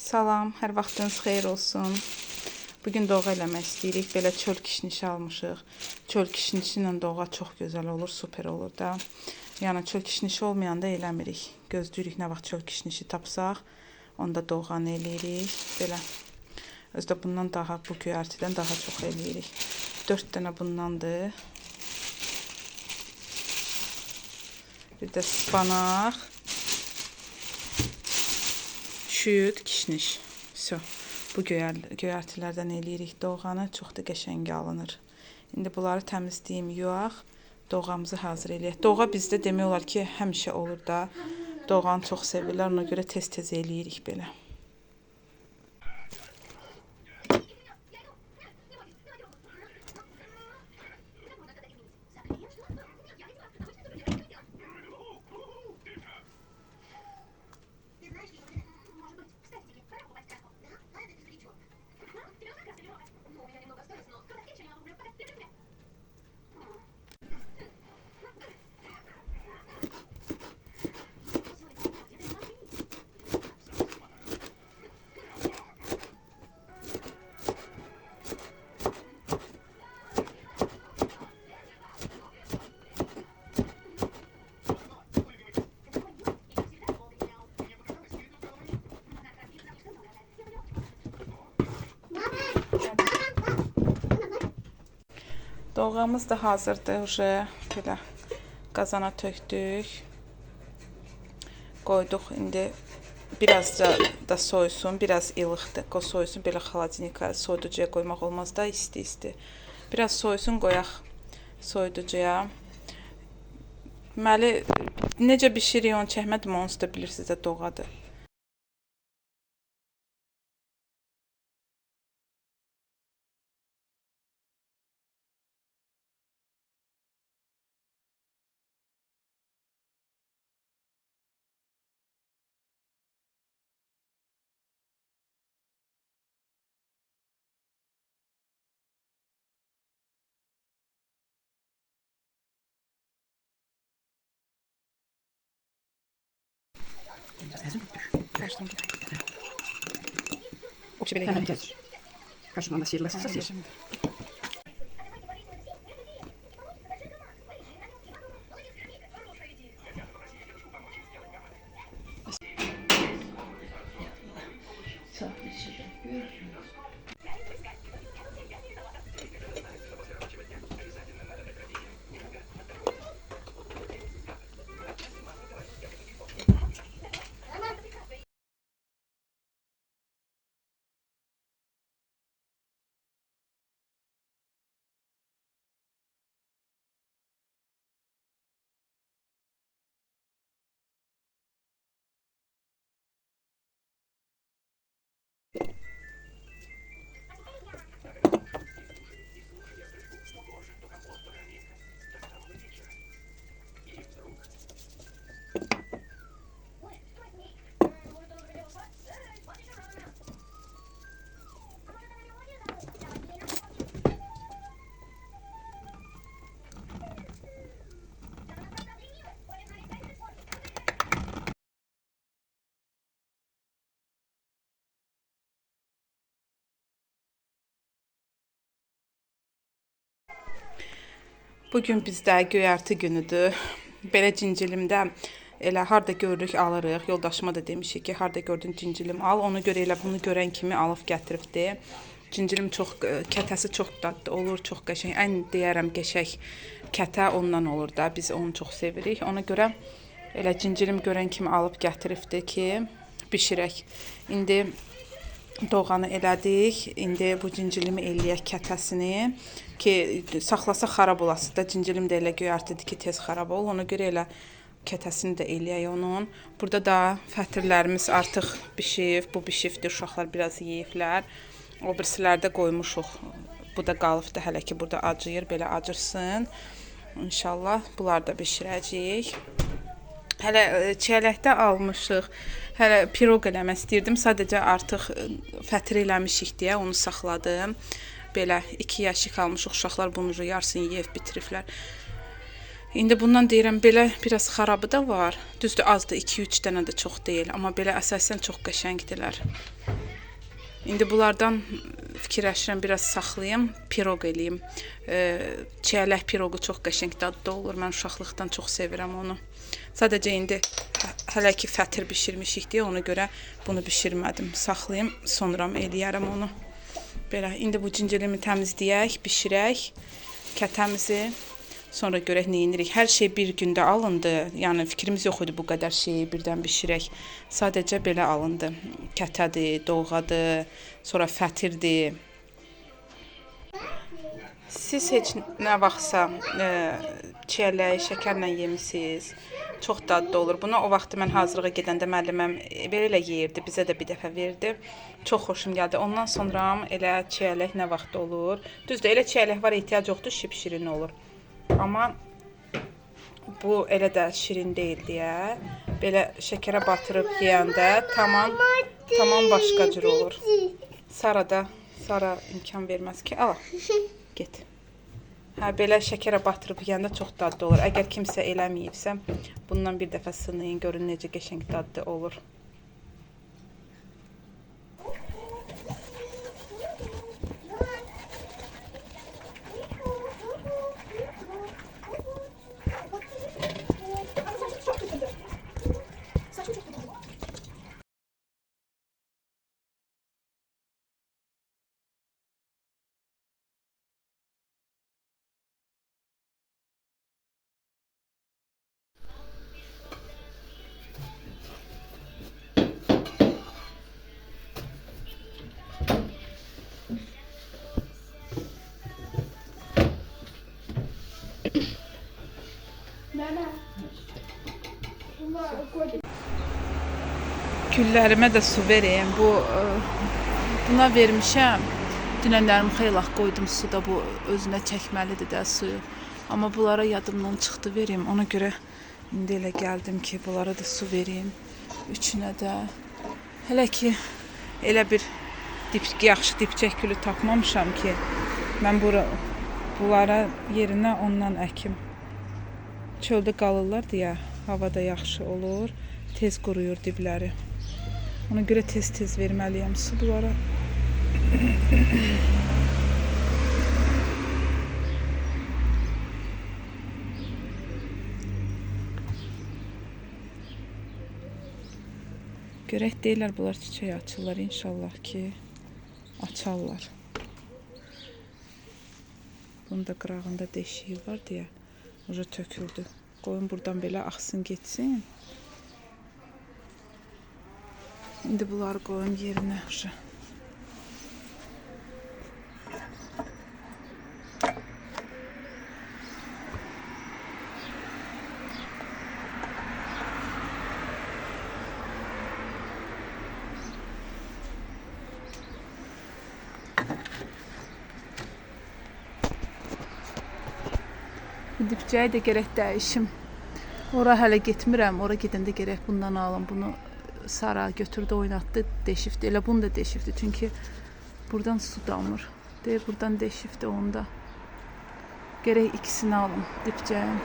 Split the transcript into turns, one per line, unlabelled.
Salam, hər vaxtınız xeyir olsun. Bugün doğa eləmək istəyirik. Belə çöl kişnişi almışıq. Çöl kişnişi ilə doğa çox gözəl olur, super olur da. Yəni çöl kişnişi olmayanda eləmirik. Gözləyirik nə vaxt çöl kişnişi tapsaq, onda doğanı eləyirik. Belə özdə bundan daha, bu göyərtidən daha çox eləyirik. 4 dənə bundandır. Bir də spanaq. Şüd, kişniş. Bu göyərtilərdən eləyirik doğanı. Çox da qəşəng alınır. İndi bunları təmizləyim, yuyaq. Doğamızı hazır eləyək. Doğa bizdə demək olar ki, həmişə olur da. Doğanı çox sevirlər. Ona görə tez-tez eləyirik belə. Doğamız da hazırdır. Belə qazana tökdük. Qoyduq. İndi biraz da soyusun. Biraz ilıqdır. Soyusun. Belə xaladenika soyuducuya qoymaq olmaz da isti-isti. Biraz soyusun qoyaq soyuducuya. Deməli, necə bişirik onu çəkmədim. Onu da bilirsiniz də doğadır. Общий белый.
Хорошо, надо съесть сосед.
Bugün bizdə göyərti günüdür. Belə cincilimdə elə harda görürük alırıq. Yoldaşıma da demişik ki, harda gördün cincilim al. Ona görə elə bunu görən kimi alıb gətiribdi. Cincilim çox, kətəsi çox dadlı olur, çox qəşəng. Ən deyərəm qəşəng kətə ondan olur da. Biz onu çox sevirik. Ona görə elə cincilim görən kimi alıb gətiribdi ki, bişirək. İndi doğanı elədik. İndi bu cincilimi eləyək kətəsini ki, saxlasa xarab olası da. Cincilim də elə göyərtidir ki, tez xarab olur. Ona görə elə kətəsini də eləyək onun. Burada da fətirlərimiz artıq bişib. Bu bişibdir. Uşaqlar biraz yeyiblər. O birisilərdə qoymuşuq. Bu da qalıbdır hələ ki, burada acıyır. Belə acırsın. İnşallah bunlar da bişirəcəyik. Hələ çiyələkdə almışıq. Hələ piroq eləmək istəyirdim. Sadəcə artıq fətri eləmişik deyə onu saxladım. Belə 2 yaşıq almışıq. Uşaqlar bunu yarısını yeyib bitiriblər. İndi bundan deyirəm, belə biraz xarabı da var. Düzdür, azdır, 2-3 dənə də çox deyil, amma belə əsasən çox qəşəngdilər. İndi bunlardan fikirləşirəm, biraz saxlayım, piroq eləyim. Çiyələk piroqu çox qəşəng dadlı olur. Mən uşaqlıqdan çox sevirəm onu. Sadəcə indi hələ ki fətir bişirmişik deyə ona görə bunu bişirmədim. Saxlayım, sonra eləyərəm onu. Belə, indi bu cincirlimi təmizləyək, bişirək, kətəmizi. Sonra görək nə edirik. Hər şey bir gündə alındı. Yəni fikrimiz yox idi bu qədər şeyi birdən bişirək. Sadəcə belə alındı. Kətədir, doğğadır, sonra fətirdir. Siz heç nə vaxtsa çiyələk şəkərlə yemisiniz. Çox dadlı olur. Bunu o vaxt mən hazırlığa gedəndə müəlliməm belə yeyirdi. Bizə də bir dəfə verdi. Çox xoşum gəldi. Ondan sonra elə çiyələk nə vaxt olur? Düzdür, elə çiyələk var, ehtiyac yoxdur, şirin olur. Amma bu elə də şirin deyil deyə belə şəkərə batırıb yeyəndə tamam başqa cür olur. Sara imkan verməz ki, ala, get. Hə, belə şəkərə batırıb yeyəndə çox dadlı olur. Əgər kimsə eləməyibsə, bundan bir dəfə sınayın, görün necə qəşəng dadlı olur. Güllərimə də su vereyim. Buna vermişəm. Dünənlərimi xeyli qoydum suda. Bu özünə çəkməlidir də suyu. Amma bunlara yadımdan çıxdı vereyim. Ona görə indi elə gəldim ki, bunlara da su vereyim. Üçünə də. Hələ ki elə bir yaxşı dipçək gülü tapmamışam ki, mən bunlara yerinə ondan əkim. Çöldə qalırlar deyə havada yaxşı olur. Tez quruyur dibləri. Ona görə tez verməliyəm su bunlara. Görək deyirlər bunlar çiçək açırlar. İnşallah ki açarlar. Bunun da qırağında deşiyi var deyə uca töküldü. Qoyun buradan belə axsın getsin. İndi bunları qoyum yerinə uca. Dipçəyi də gərək dəyişim. Ora hələ getmirəm. Ora gedəndə gərək bundan alım. Bunu Sara götürdü, oynatdı, deşifdi. Elə bunu da deşifdi. Çünki buradan su damır. Deyir, buradan deşifdi onda. Gərək ikisini alım dipçəyin.